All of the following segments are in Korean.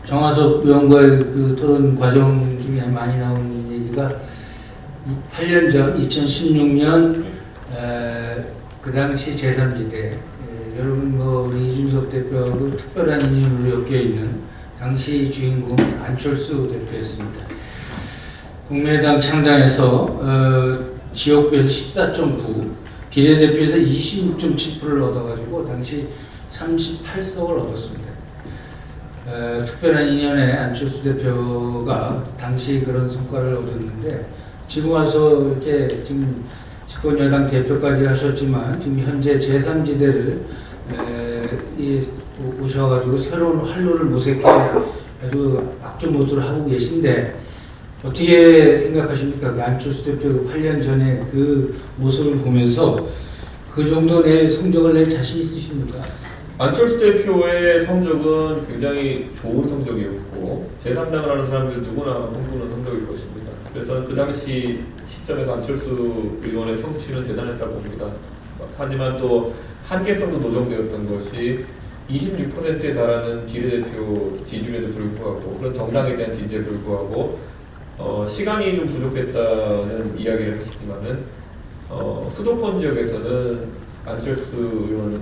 정화섭 의원과의 그 토론 과정 중에 많이 나온 얘기가 8년 전 2016년 그 당시 제3지대 여러분 뭐 우리 이준석 대표하고 특별한 인연으로 엮여 있는 당시 주인공 안철수 대표였습니다. 국민의당 창당에서 지역구에서 14.9, 비례대표에서 26.7%를 얻어가지고 당시 38석을 얻었습니다. 특별한 인연에 안철수 대표가 당시 그런 성과를 얻었는데 지금 와서 이렇게 지금 집권 여당 대표까지 하셨지만 지금 현재 제3지대를 오셔가지고 새로운 활로를 모색해 아주 악조모토를 하고 계신데 어떻게 생각하십니까? 그 안철수 대표 8년 전에 그 모습을 보면서 그 정도 내 성적을 낼 자신 있으십니까? 안철수 대표의 성적은 굉장히 좋은 성적이었고 제3당을 하는 사람들 누구나 꿈꾸는 성적일 것입니다. 그래서 그 당시 시점에서 안철수 의원의 성취는 대단했다고 봅니다. 하지만 또 한계성도 노정되었던 것이 26%에 달하는 비례대표 지지율에도 불구하고 그런 정당에 대한 지지에 불구하고 시간이 좀 부족했다는 이야기를 하시지만은 수도권 지역에서는 안철수 의원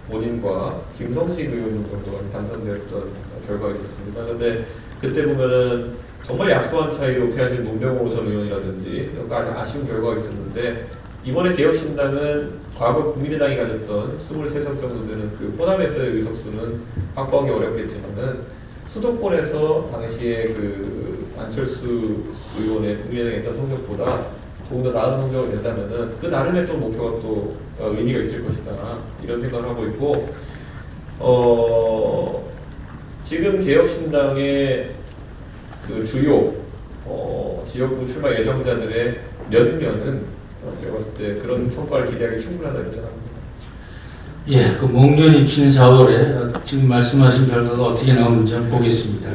본인과 김성식 의원 정도가 당선되었던 결과가 있었습니다. 그런데 그때 보면은 정말 야수한 차이로 패하신 문병호 전 의원이라든지 아주 아쉬운 결과가 있었는데 이번에 개혁신당은 과거 국민의당이 가졌던 23석 정도 되는 그 호남에서의 의석수는 확보하기 어렵겠지만은 수도권에서 당시에 그 안철수 의원의 국민의당에 했던 성적보다 조금 더 나은 성적을 낸다면은 그 나름의 또 목표가 또 의미가 있을 것이다 이런 생각을 하고 있고 지금 개혁신당의 그 주요 지역구 출마 예정자들의 몇몇은 제가 봤을 때 그런 성과를 기대하기 충분하다고 생각합니다. 예, 그 목련이 핀 4월에 지금 말씀하신 결과가 어떻게 나오는지 한번 보겠습니다.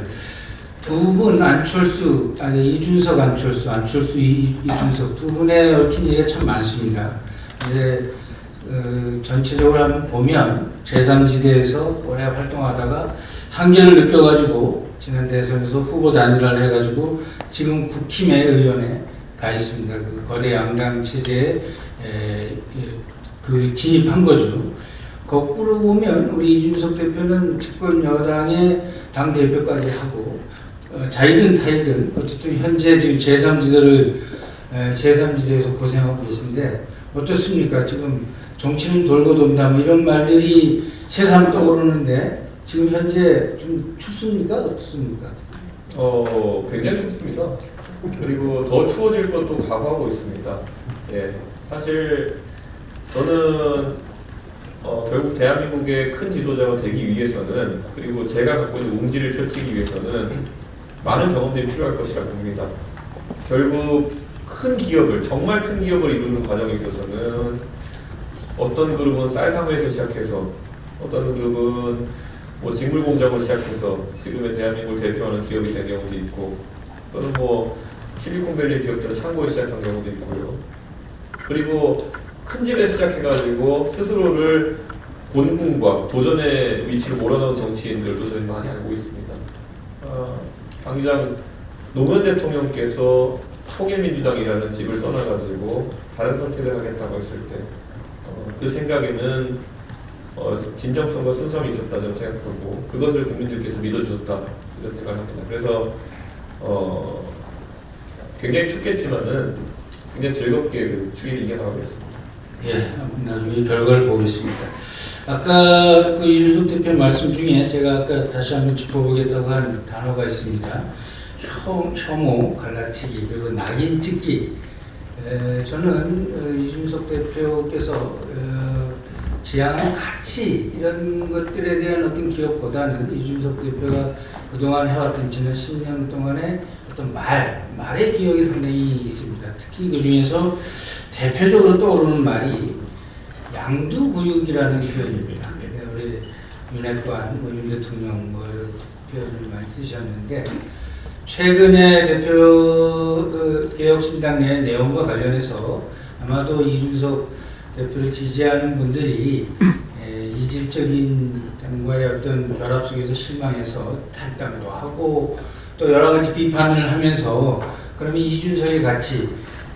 두 분 안철수, 아니 이준석 안철수 이준석 두 분의 얽힌 얘기가 참 많습니다. 이제 전체적으로 한번 보면 제3지대에서 오래 활동하다가 한계를 느껴가지고 지난 대선에서 후보 단일화를 해가지고 지금 국힘의 의원에 가 있습니다. 그 거대 양당 체제에 그 진입한 거죠. 거꾸로 보면 우리 이준석 대표는 집권 여당의 당 대표까지 하고 자이든 타이든 어쨌든 현재 지금 제3지대에서 고생하고 계신데 어떻습니까? 지금 정치는 돌고 돈다 뭐 이런 말들이 새삼 떠오르는데 지금 현재 좀 춥습니까? 어떻습니까? 굉장히 춥습니다. 그리고 더 추워질 것도 각오하고 있습니다. 예, 사실 저는 결국 대한민국의 큰 지도자가 되기 위해서는 그리고 제가 갖고 있는 웅지를 펼치기 위해서는 많은 경험들이 필요할 것이라고 봅니다. 결국 큰 기업을 정말 큰 기업을 이루는 과정에 있어서는 어떤 그룹은 쌀사무에서 시작해서 어떤 그룹은 뭐 직물 공장을 시작해서 지금의 대한민국을 대표하는 기업이 된 경우도 있고 또는 뭐 실리콘밸리 기업들은 창고에 시작한 경우도 있고요. 그리고 큰 집에 시작해가지고 스스로를 본분과 도전의 위치로 몰아넣은 정치인들도 저희 많이 알고 있습니다. 당장 노무현 대통령께서 통일민주당이라는 집을 떠나가지고 다른 선택을 하겠다고 했을 때 그 생각에는 진정성과 순수함이 있었다 저는 생각하고 그것을 국민들께서 믿어주셨다 이런 생각을 합니다. 그래서 굉장히 춥겠지만은 굉장히 즐겁게 그 추위를 이겨나가겠습니다. 예, 나중에 결과를 보겠습니다. 아까 그 이준석 대표 말씀 중에 제가 아까 다시 한번 짚어보겠다고 한 단어가 있습니다. 혐오, 갈라치기, 그리고 낙인 찍기. 저는 이준석 대표께서 지향하는 가치 이런 것들에 대한 어떤 기억보다는 이준석 대표가 그동안 해왔던 지난 10년 동안의 어떤 말의 기억이 상당히 있습니다. 특히 그 중에서 대표적으로 떠오르는 말이 양두구육이라는 표현입니다. 우리 윤핵관, 윤 대통령 이런 표현을 많이 쓰셨는데 최근에 대표 개혁신당 내 내용과 관련해서 아마도 이준석 대표를 지지하는 분들이 이질적인 당과의 어떤 결합 속에서 실망해서 탈당도 하고 또 여러 가지 비판을 하면서 그러면 이준석의 가치를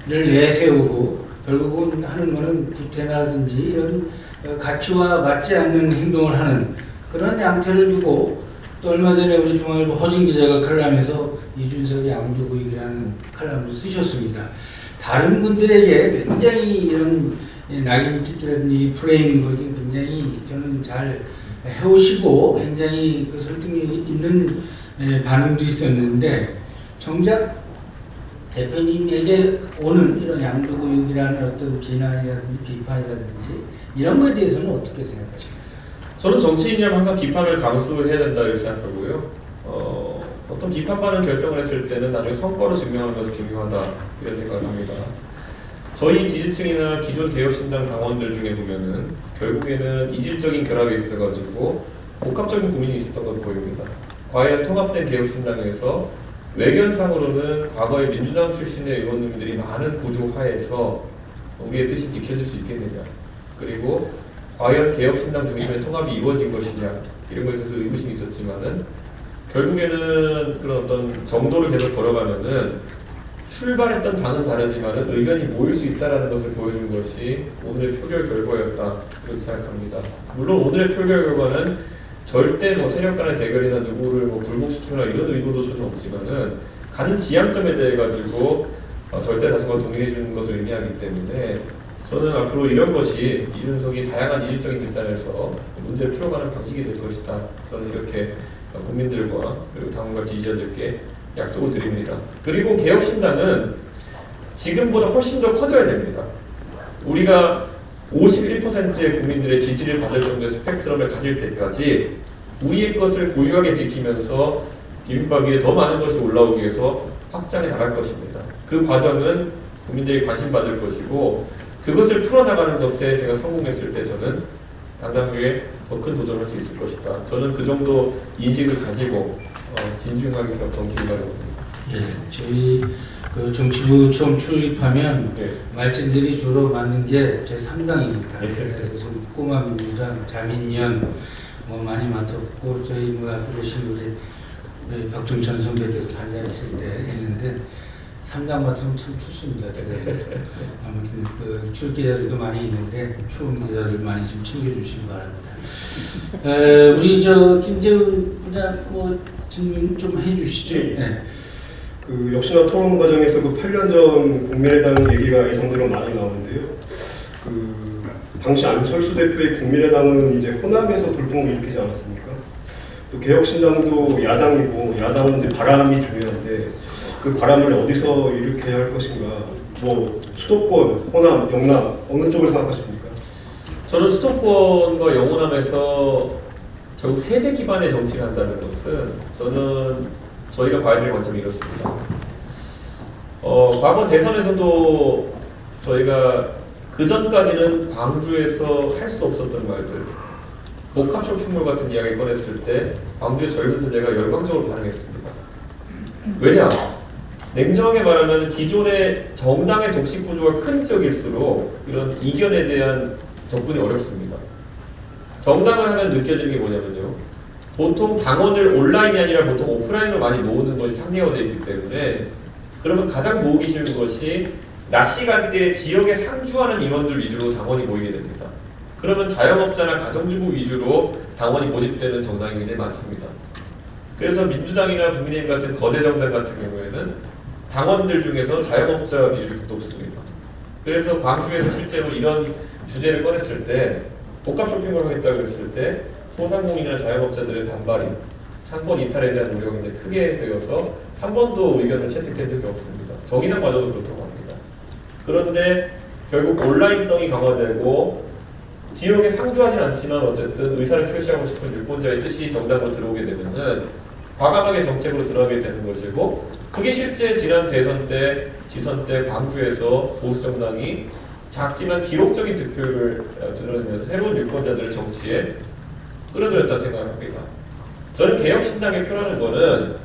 내세우고 결국은 하는 거는 구태라든지 이런 가치와 맞지 않는 행동을 하는 그런 양태를 두고 또 얼마 전에 우리 중앙일보 허진 기자가 칼럼에서 이준석의 양두구익이라는 칼럼을 쓰셨습니다. 다른 분들에게 굉장히 이런 낙인찍기라든지 프레임을 굉장히 저는 잘 해오시고 굉장히 그 설득력 있는 반응도 있었는데 정작 대표님에게 오는 이런 양두구육이라는 어떤 비난이라든지 비판이라든지 이런 것에 대해서는 어떻게 생각하십니까? 저는 정치인이라면 항상 비판을 감수해야 된다 이렇게 생각하고요. 어떤 비판받는 결정을 했을 때는 나중에 성과로 증명하는 것이 중요하다 이런 생각을 합니다. 저희 지지층이나 기존 개혁신당 당원들 중에 보면은 결국에는 이질적인 결합이 있어가지고 복합적인 고민이 있었던 것으로 보입니다. 과연 통합된 개혁신당에서 외견상으로는 과거의 민주당 출신의 의원님들이 많은 구조 하에서 우리의 뜻이 지켜질 수 있겠느냐, 그리고 과연 개혁신당 중심의 통합이 이루어진 것이냐 이런 것에 대해서 의구심이 있었지만은 결국에는 그런 어떤 정도를 계속 걸어가면은 출발했던 당은 다르지만은 의견이 모일 수 있다는 것을 보여준 것이 오늘의 표결 결과였다 그렇게 생각합니다. 물론 오늘의 표결 결과는 절대 세력 간의 대결이나 누구를 굴복시키거나 이런 의도도 전혀 없지만은 가는 지향점에 대해 가지고 절대 다수가 동의해 주는 것을 의미하기 때문에 저는 앞으로 이런 것이 이준석이 다양한 이질적인 집단에서 문제를 풀어가는 방식이 될 것이다. 저는 이렇게 국민들과 그리고 당원과 지지자들께 약속을 드립니다. 그리고 개혁신당은 지금보다 훨씬 더 커져야 됩니다. 우리가 51%의 국민들의 지지를 받을 정도의 스펙트럼을 가질 때까지 우리의 것을 고유하게 지키면서 비빔밥 위에 더 많은 것이 올라오기 위해서 확장해 나갈 것입니다. 그 과정은 국민들이 관심 받을 것이고 그것을 풀어나가는 것에 제가 성공했을 때 저는 당당하게 더 큰 도전을 할 수 있을 것이다. 저는 그 정도 인식을 가지고 진중하게 정치를 하려고 합니다. 예, 저희 그 정치부 처음 출입하면 네. 말씀들이 주로 맞는 게 제 3당입니다. 네. 그래서 좀 꼬마 민주당, 자민련 많이 맡았고 저희 그러신 우리 박종천 선배께서 반장했을 때 했는데 3당 맡으면 참 춥습니다. 아무튼 그 추울 기자들도 많이 있는데 추운 기자들 많이 좀 챙겨주시기 바랍니다. 우리 김재훈 부장 질문 좀 해주시죠. 네. 그 역시나 토론 과정에서 그 8년 전 국민의당 얘기가 예상대로 많이 나오는데요. 그 당시 안철수 대표의 국민의당은 이제 호남에서 돌풍을 일으키지 않았습니까? 또 개혁신당도 야당이고 야당은 이제 바람이 중요한데 그 바람을 어디서 일으켜야 할 것인가? 수도권, 호남, 영남 어느 쪽을 생각하십니까? 저는 수도권과 영호남에서 결국 세대 기반의 정치를 한다는 것은 저는 저희가 봐야 될 관점이 이렇습니다. 과거 대선에서도 저희가 그 전까지는 광주에서 할 수 없었던 말들, 복합 쇼핑몰 같은 이야기 꺼냈을 때 광주의 젊은 세대가 열광적으로 반응했습니다. 왜냐? 냉정하게 말하면 기존의 정당의 독식 구조가 큰 지역일수록 이런 이견에 대한 접근이 어렵습니다. 정당을 하면 느껴지는 게 뭐냐면요. 보통 당원을 온라인이 아니라 보통 오프라인으로 많이 모으는 것이 상례화 되어 있기 때문에 그러면 가장 모으기 쉬운 것이 낮 시간대에 지역에 상주하는 인원들 위주로 당원이 모이게 됩니다. 그러면 자영업자나 가정주부 위주로 당원이 모집되는 정당이 굉장히 많습니다. 그래서 민주당이나 국민의힘 같은 거대 정당 같은 경우에는 당원들 중에서 자영업자 비율이 높습니다. 그래서 광주에서 실제로 이런 주제를 꺼냈을 때 복합 쇼핑몰 하겠다고 했을 때 소상공인이나 자영업자들의 반발이 상권 이탈에 대한 우려가 굉장히 크게 되어서 한 번도 의견을 채택된 적이 없습니다. 정의당마저도 그렇다고 합니다. 그런데 결국 온라인성이 강화되고 지역에 상주하진 않지만 어쨌든 의사를 표시하고 싶은 유권자의 뜻이 정당으로 들어오게 되면은 과감하게 정책으로 들어가게 되는 것이고 그게 실제 지난 대선 때, 지선 때 광주에서 보수정당이 작지만 기록적인 득표를 드러내면서 새로운 유권자들을 정치에 끌어들였다는 생각을 합니다. 저는 개혁신당의 표라는 거는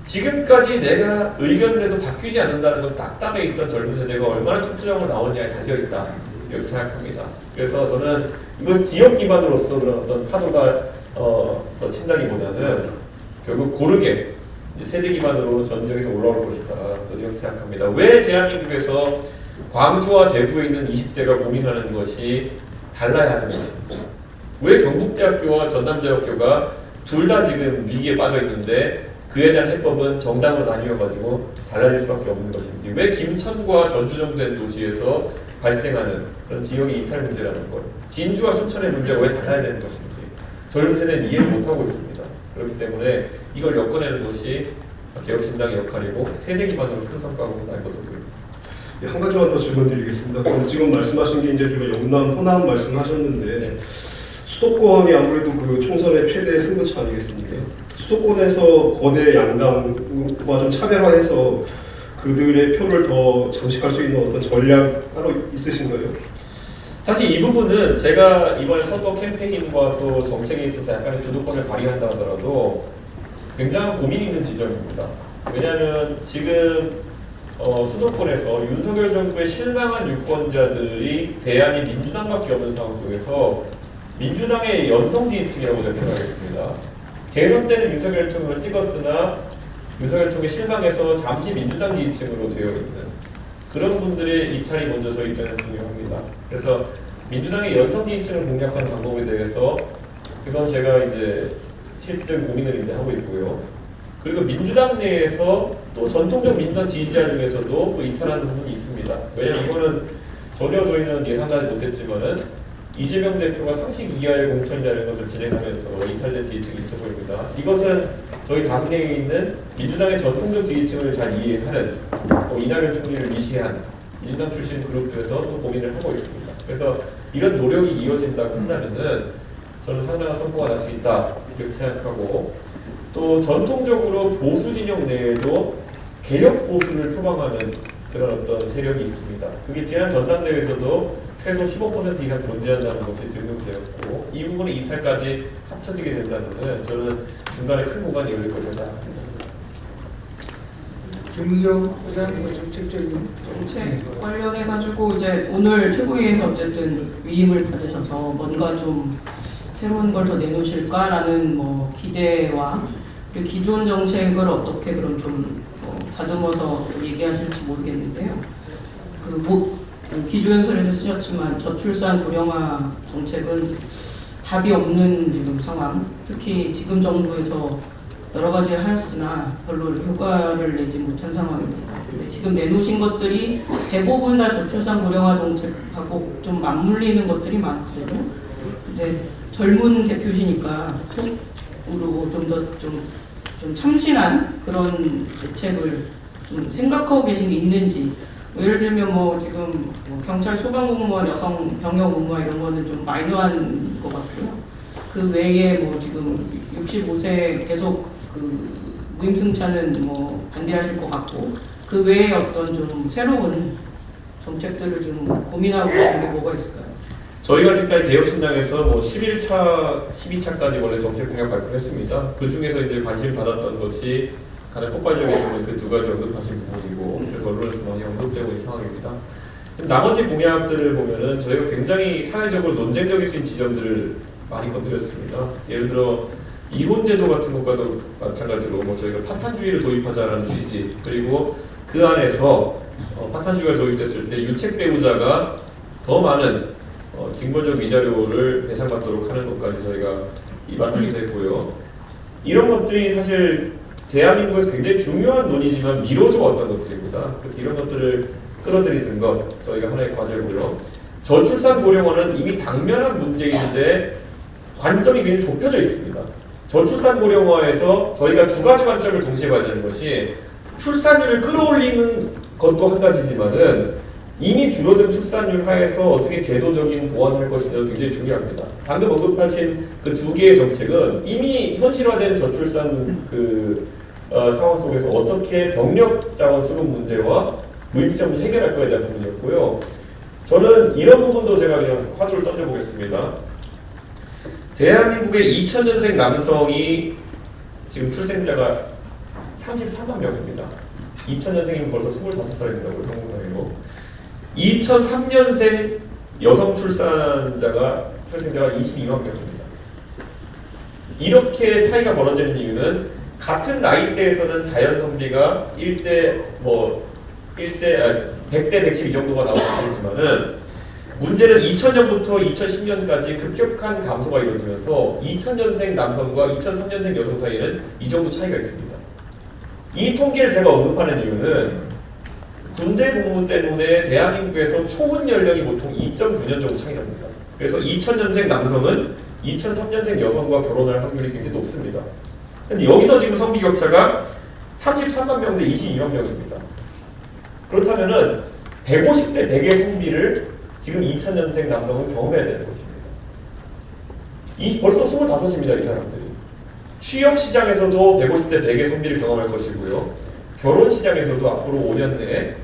지금까지 내가 의견을 내도 바뀌지 않는다는 것을 낙담해 있던 젊은 세대가 얼마나 투표장으로 나오느냐에 달려있다 이렇게 생각합니다. 그래서 저는 이것이 지역 기반으로서 그런 어떤 파도가 더 친다기보다는 결국 고르게 이제 세대 기반으로 전 지역에서 올라올 것이다. 저는 이렇게 생각합니다. 왜 대한민국에서 광주와 대구에 있는 20대가 고민하는 것이 달라야 하는 것인지, 왜 경북대학교와 전남대학교가 둘 다 지금 위기에 빠져 있는데 그에 대한 해법은 정당으로 나뉘어가지고 달라질 수밖에 없는 것인지, 왜 김천과 전주 정도 된 도시에서 발생하는 그런 지역의 이탈 문제라는 것, 진주와 순천의 문제가 왜 달라야 되는 것인지 젊은 세대는 이해를 못하고 있습니다. 그렇기 때문에 이걸 엮어내는 것이 개혁신당의 역할이고 세대 기반으로 큰 성과가 날 것으로 보입니다. 예, 한 가지만 더 질문드리겠습니다. 그럼 지금 말씀하신 게 이제 주로 영남, 호남 말씀하셨는데 네. 수도권이 아무래도 그 총선의 최대 승부처 아니겠습니까? 수도권에서 거대 양당과 좀 차별화해서 그들의 표를 더 장식할 수 있는 어떤 전략 따로 있으신가요? 사실 이 부분은 제가 이번에 선거 캠페인과 또 정책에 있어서 약간의 주도권을 발휘한다 하더라도 굉장한 고민이 있는 지점입니다. 왜냐하면 지금 수도권에서 윤석열 정부의 실망한 유권자들이 대안이 민주당밖에 없는 상황 속에서 민주당의 연성 지지층이라고 표현하겠습니다. 대선 때는 윤석열 통으로 찍었으나 윤석열 통에 실망해서 잠시 민주당 지지층으로 되어 있는 그런 분들의 이탈이 먼저 저희 입장에는 중요합니다. 그래서 민주당의 연성 지지층을 공략하는 방법에 대해서 그건 제가 이제 실질적인 고민을 이제 하고 있고요. 그리고 민주당 내에서 또 전통적 민주당 지지자 중에서도 또 이탈하는 부분이 있습니다. 왜냐하면 이거는 전혀 저희는 예상하지 못했지만은 이재명 대표가 상식 이하의 공천이라는 것을 진행하면서 이탈된 지지층이 있어 보입니다. 이것은 저희 당내에 있는 민주당의 전통적 지지층을 잘 이해하는 이낙연 총리를 미시한 민주당 출신 그룹들에서 또 고민을 하고 있습니다. 그래서 이런 노력이 이어진다고 한다면은 저는 상당한 성과가 날 수 있다 이렇게 생각하고, 또 전통적으로 보수 진영 내에도 개혁 보수를 표방하는 그런 어떤 세력이 있습니다. 그게 지난 전당대회에서도 최소 15% 이상 존재한다는 것이 증명되었고, 이 부분의 이탈까지 합쳐지게 된다면 저는 중간에 큰 공간이 열릴 것이라고 생각합니다. 김은경 회장님 정책적인 정책 관련해가지고 이제 오늘 최고위에서 어쨌든 위임을 받으셔서 뭔가 좀 새로운 걸 더 내놓으실까라는 뭐 기대와 그리고 기존 정책을 어떻게 그럼 좀 다듬어서 얘기하실지 모르겠는데요. 그 기조연설에도 쓰셨지만 저출산 고령화 정책은 답이 없는 지금 상황, 특히 지금 정부에서 여러 가지 하였으나 별로 효과를 내지 못한 상황입니다. 근데 지금 내놓으신 것들이 대부분 다 저출산 고령화 정책하고 좀 맞물리는 것들이 많거든요. 근데 젊은 대표시니까 속으로 좀 더 좀 참신한 그런 대책을 좀 생각하고 계신 게 있는지, 예를 들면 뭐 지금 경찰 소방공무원 여성 병역 의무화 이런 거는 좀 마이너한 것 같고요. 그 외에 뭐 지금 65세 계속 그 무임승차는 뭐 반대하실 것 같고, 그 외에 어떤 좀 새로운 정책들을 좀 고민하고 계신 게 뭐가 있을까요? 저희가 지금까지 개혁신당에서 뭐 11차, 12차까지 원래 정책 공약 발표를 했습니다. 그 중에서 이제 관심 받았던 것이 가장 폭발적인 그 두 가지 언급하신 부분이고, 그래서 언론에서 많이 언급되고 있는 상황입니다. 나머지 공약들을 보면은 저희가 굉장히 사회적으로 논쟁적일 수 있는 지점들을 많이 건드렸습니다. 예를 들어 이혼제도 같은 것과도 마찬가지로 뭐 저희가 파탄주의를 도입하자라는 취지, 그리고 그 안에서 파탄주의가 도입됐을 때 유책 배우자가 더 많은 징벌적 위자료를 배상받도록 하는 것까지 저희가 입안하기도 했고요. 이런 것들이 사실 대한민국에서 굉장히 중요한 논의지만 미뤄져 왔던 것들입니다. 그래서 이런 것들을 끌어들이는 것 저희가 하나의 과제고요. 저출산 고령화는 이미 당면한 문제인데 관점이 굉장히 좁혀져 있습니다. 저출산 고령화에서 저희가 두 가지 관점을 동시에 봐야 되는 것이, 출산율을 끌어올리는 것도 한 가지지만은 이미 줄어든 출산율 하에서 어떻게 제도적인 보완을 할 것인지도 굉장히 중요합니다. 방금 언급하신 그 두 개의 정책은 이미 현실화된 저출산 상황 속에서 어떻게 병력 자원 수급 문제와 무임승차 문제 해결할 거에 대한 부분이었고요. 저는 이런 부분도 제가 그냥 화두를 던져보겠습니다. 대한민국의 2000년생 남성이 지금 출생자가 33만 명입니다. 2000년생이면 벌써 25살입니다. 우리 한국 나이로. 2003년생 여성 출생자가 22만 명입니다. 이렇게 차이가 벌어지는 이유는 같은 나이대에서는 자연 선비가 100대 110 이 정도가 나오지만은 문제는 2000년부터 2010년까지 급격한 감소가 이루어지면서 2000년생 남성과 2003년생 여성 사이에는 이 정도 차이가 있습니다. 이 통계를 제가 언급하는 이유는 군대 복무 때문에 대한민국에서 초혼 연령이 보통 2.9년 정도 차이 납니다. 그래서 2000년생 남성은 2003년생 여성과 결혼할 확률이 굉장히 높습니다. 근데 여기서 지금 성비 격차가 33만 명 대 22만 명입니다. 그렇다면은 150대 100의 성비를 지금 2000년생 남성은 경험해야 되는 것입니다. 벌써 25입니다, 이 사람들이. 취업 시장에서도 150대 100의 성비를 경험할 것이고요. 결혼 시장에서도 앞으로 5년 내에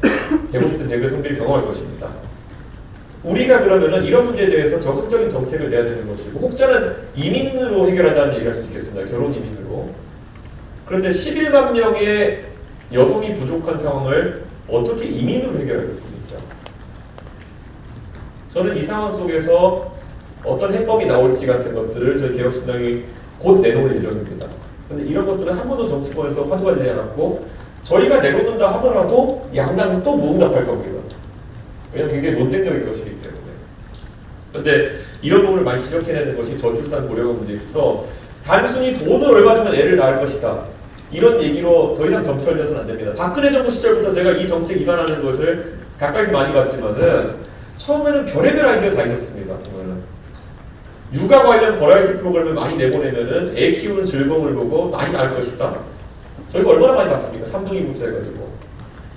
150대 100의 성비를 경험할 것입니다. 우리가 그러면은 이런 문제에 대해서 적극적인 정책을 내야 되는 것이고, 혹자는 이민으로 해결하자는 얘기를 할 수도 있겠습니다. 결혼 이민으로. 그런데 11만 명의 여성이 부족한 상황을 어떻게 이민으로 해결하겠습니까? 저는 이 상황 속에서 어떤 해법이 나올지 같은 것들을 저희 개혁신당이 곧 내놓을 예정입니다. 그런데 이런 것들은 한 번도 정치권에서 화두가 되지 않았고, 저희가 내놓는다 하더라도 양당에서 또 무응답할 겁니다. 왜냐하면 굉장히 논쟁적인 것이기 때문에. 그런데 이런 부분을 많이 지적해내는 것이 저출산 고령화 문제에 있어서 단순히 돈을 얼마 주면 애를 낳을 것이다, 이런 얘기로 더 이상 점철돼서는 안 됩니다. 박근혜 정부 시절부터 제가 이 정책 입안하는 것을 가까이서 많이 봤지만은 처음에는 별의별 아이디어 다 있었습니다. 보면은 육아 관련 버라이티 프로그램을 많이 내보내면은 애 키우는 즐거움을 보고 많이 낳을 것이다. 저희가 얼마나 많이 봤습니까? 삼둥이부터 해가지고.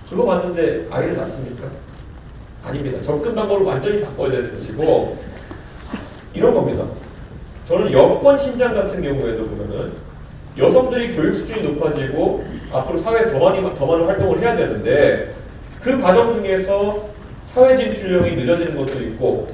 그거 봤는데 아이를 낳습니까? 아닙니다. 접근 방법을 완전히 바꿔야 되는 것이고, 이런 겁니다. 저는 여권 신장 같은 경우에도 보면은 여성들이 교육 수준이 높아지고 앞으로 사회에서 더 많은 활동을 해야 되는데, 그 과정 중에서 사회 진출력이 늦어지는 것도 있고,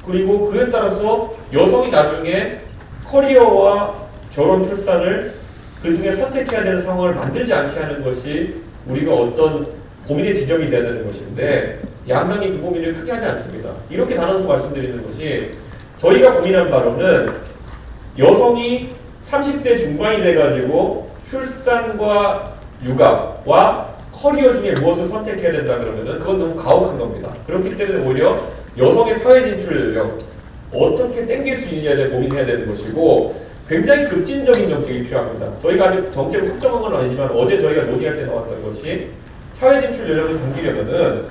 그리고 그에 따라서 여성이 나중에 커리어와 결혼 출산을 그 중에 선택해야 되는 상황을 만들지 않게 하는 것이 우리가 어떤 고민의 지점이 돼야 되는 것인데, 양당이 그 고민을 크게 하지 않습니다. 이렇게 단언코 말씀드리는 것이, 저희가 고민한 바로는 여성이 30대 중반이 돼가지고 출산과 육아와 커리어 중에 무엇을 선택해야 된다 그러면은 그건 너무 가혹한 겁니다. 그렇기 때문에 오히려 여성의 사회 진출력 어떻게 땡길 수 있느냐에 대해 고민해야 되는 것이고, 굉장히 급진적인 정책이 필요합니다. 저희가 아직 정책을 확정한 건 아니지만 어제 저희가 논의할 때 나왔던 것이, 사회 진출 연령을 당기려면은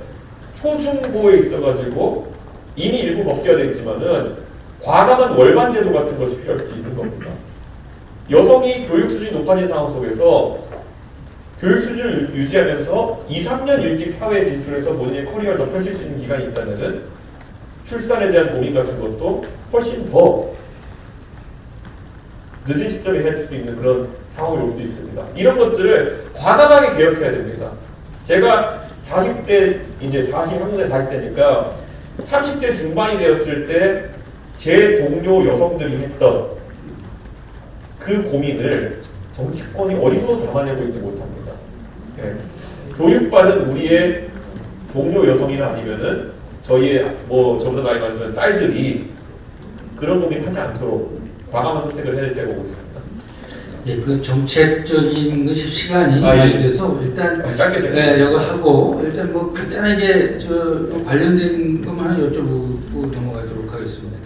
초중고에 있어가지고 이미 일부 법제화되어 있지만은 과감한 월반 제도 같은 것이 필요할 수도 있는 겁니다. 여성이 교육 수준이 높아진 상황 속에서 교육 수준을 유지하면서 2, 3년 일찍 사회에 진출해서 본인의 커리어를 더 펼칠 수 있는 기간이 있다면은 출산에 대한 고민 같은 것도 훨씬 더 늦은 시점에 해줄 수 있는 그런 상황이 올 수도 있습니다. 이런 것들을 과감하게 개혁해야 됩니다. 제가 40대, 이제 40, 40대니까 30대 중반이 되었을 때 제 동료 여성들이 했던 그 고민을 정치권이 어디서도 담아내고 있지 못합니다. 예. 교육받은 우리의 동료 여성이나 아니면은 저희의 저보다 나이 많으면 딸들이 그런 고민을 하지 않도록 과감한 선택을 해야 될 때가 오고 있습니다. 예, 그 정책적인 것이 시간이 많이 돼서 일단 짧게 이거 하고 일단 뭐 간단하게 관련된 것만 하나 여쭤보고 넘어가도록 하겠습니다.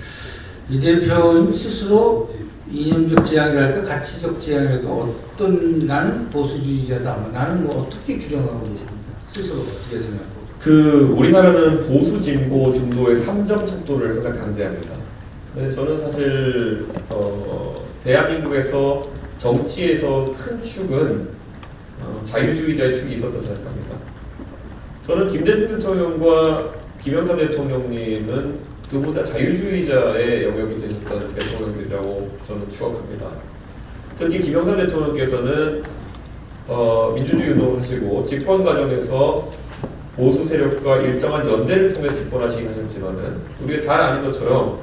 이 대표님 스스로 이념적 지향이랄까 가치적 지향이랄까 어떤, 나는 보수주의자다, 나는 뭐 어떻게 규정하고 계십니까? 스스로 어떻게 생각하고? 우리나라는 보수 진보 중도의 3점 척도를 항상 강제합니다. 근데 저는 사실 대한민국에서 정치에서 큰 축은 자유주의자의 축이 있었다고 생각합니다. 저는 김대중 대통령과 김영삼 대통령님은 두 분 다 자유주의자의 영역이 되셨던 대통령들이라고 저는 추억합니다. 특히 김영삼 대통령께서는 민주주의 운동을 하시고 집권 과정에서 보수 세력과 일정한 연대를 통해 집권하시긴 하셨지만은 우리가 잘 아는 것처럼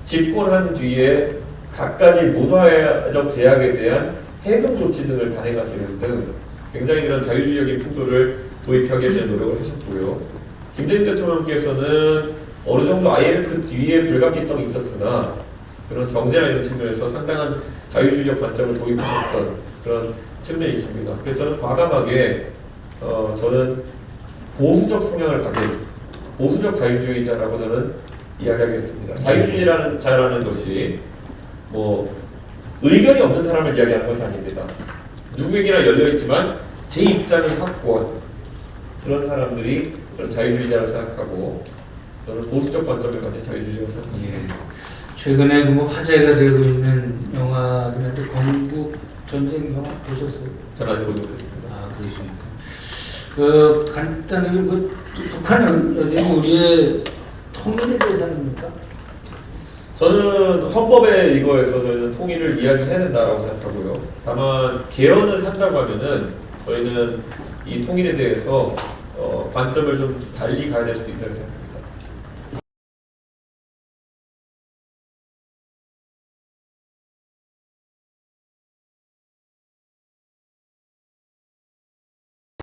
집권한 뒤에 갖가지 문화적 제약에 대한 해금 조치 등을 단행하시는 등 굉장히 그런 자유주의적인 풍조를 도입하기 위해 노력을 하셨고요. 김대중 대통령께서는 어느 정도 IMF 뒤에 불가피성이 있었으나 그런 경제나 이런 측면에서 상당한 자유주의적 관점을 도입하셨던 그런 측면이 있습니다. 그래서 저는 과감하게 저는 보수적 성향을 가진 보수적 자유주의자라고 저는 이야기하겠습니다. 자유주의라는 자라는 것이 뭐 의견이 없는 사람을 이야기하는 것이 아닙니다. 누구에게나 열려있지만 제 입장은 확고한 그런 사람들이 저는 자유주의자라고 생각하고 저는 보수적 관점을 가진 자유주의자라고 생각합니다. 예. 최근에 그뭐 화제가 되고 있는 영화긴 한데 건국 전쟁 영화 보셨어요? 저는 아직 보지 못했습니다. 아, 그러십니까? 간단하게 북한은 여전히 우리의 통일의 대상입니까? 저는 헌법에 이거에서 저희는 통일을 이야기해야 된다고 생각하고요. 다만 개헌을 한다고 하면은 저희는 이 통일에 대해서 관점을 좀 달리 가야 될 수도 있다고 생각합니다.